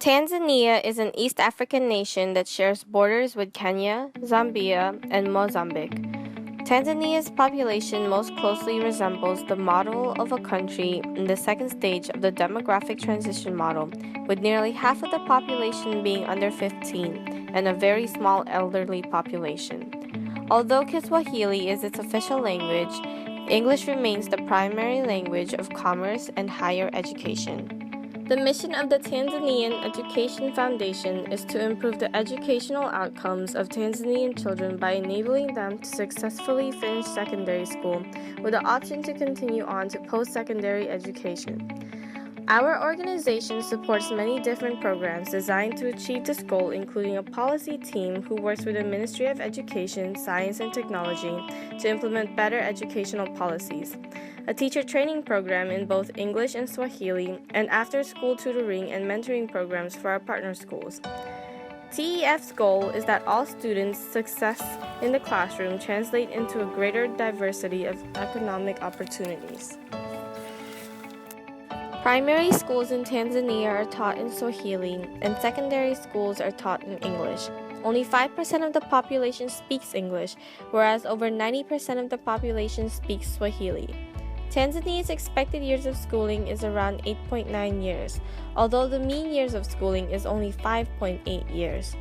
Tanzania is an East African nation that shares borders with Kenya, Zambia, and Mozambique. Tanzania's population most closely resembles the model of a country in the second stage of the demographic transition model, with nearly half of the population being under 15 and a very small elderly population. Although Kiswahili is its official language, English remains the primary language of commerce and higher education. The mission of the Tanzanian Education Foundation is to improve the educational outcomes of Tanzanian children by enabling them to successfully finish secondary school with the option to continue on to post-secondary education. Our organization supports many different programs designed to achieve this goal, including a policy team who works with the Ministry of Education, Science and Technology to implement better educational policies, a teacher training program in both English and Swahili, and after-school tutoring and mentoring programs for our partner schools. TEF's goal is that all students' success in the classroom translate into a greater diversity of economic opportunities. Primary schools in Tanzania are taught in Swahili, and secondary schools are taught in English. Only 5% of the population speaks English, whereas over 90% of the population speaks Swahili. Tanzania's expected years of schooling is around 8.9 years, although the mean years of schooling is only 5.8 years.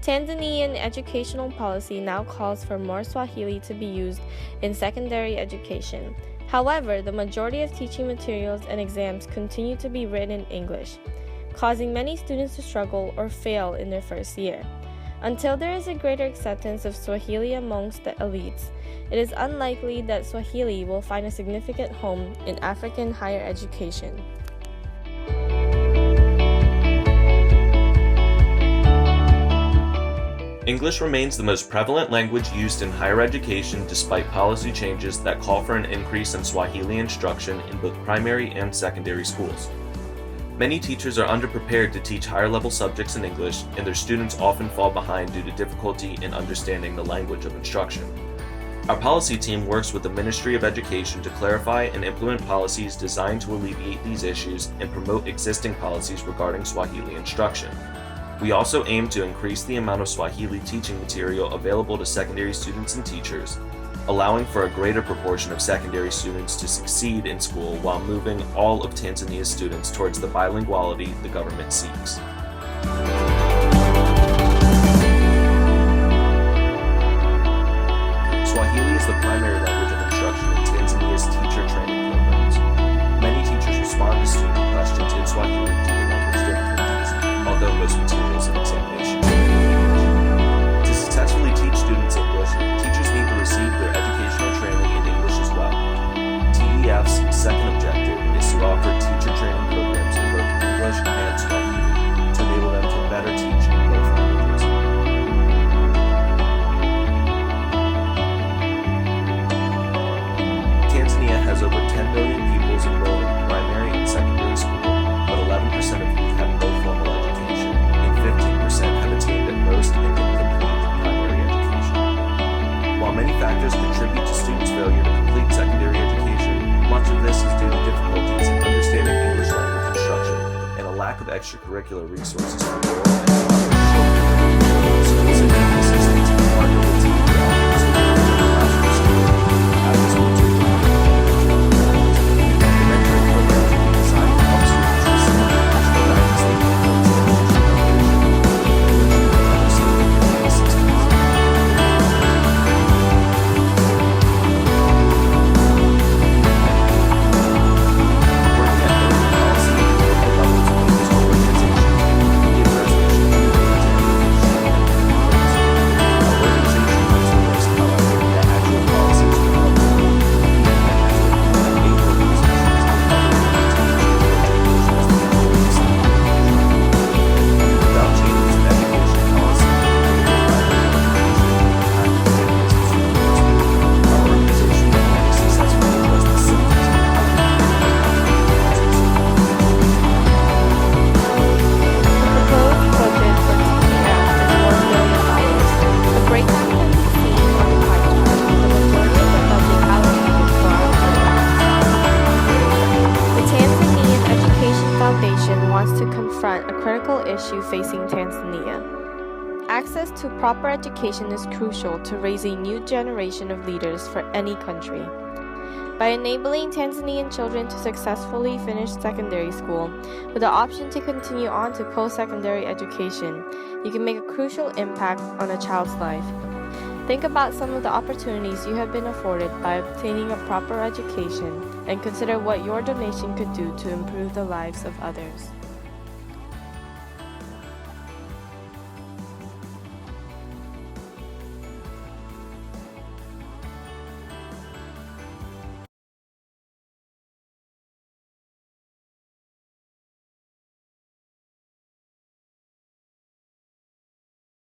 Tanzanian educational policy now calls for more Swahili to be used in secondary education. However, the majority of teaching materials and exams continue to be written in English, causing many students to struggle or fail in their first year. Until there is a greater acceptance of Swahili amongst the elites, it is unlikely that Swahili will find a significant home in African higher education. English remains the most prevalent language used in higher education despite policy changes that call for an increase in Swahili instruction in both primary and secondary schools. Many teachers are underprepared to teach higher-level subjects in English, and their students often fall behind due to difficulty in understanding the language of instruction. Our policy team works with the Ministry of Education to clarify and implement policies designed to alleviate these issues and promote existing policies regarding Swahili instruction. We also aim to increase the amount of Swahili teaching material available to secondary students and teachers, allowing for a greater proportion of secondary students to succeed in school while moving all of Tanzania's students towards the bilinguality the government seeks. Swahili is the primary language of instruction in Tanzania's teacher training programs. Many teachers respond to student questions in Swahili due to language difficulties, although most materials and examinations are in English. To successfully teach students English, teachers need to receive their educational training in English as well. TEF's second objective is to offer teacher training programs in both English and Swahili to enable them to better teach in both languages. Tanzania has over 10 million pupils enrolled in primary and secondary school, but 11% of youth have no formal education, and 15% have attained at most an incomplete primary education. While many factors contribute to students' failure to complete secondary education, much of this is due to difficulties in understanding English language instruction and a lack of extracurricular resources for rural and children. Schools and assistants partner with TEF to improve classroom skills, after-school tutoring, and mentoring programs will be designed to help students receive professional guidance they need towards their Working at both policy and local levels of English organization, the address mission critical issue facing Tanzania. Access to proper education is crucial to raise a new generation of leaders for any country. By enabling Tanzanian children to successfully finish secondary school with the option to continue on to post-secondary education, you can make a crucial impact on a child's life. Think about some of the opportunities you have been afforded by obtaining a proper education and consider what your donation could do to improve the lives of others.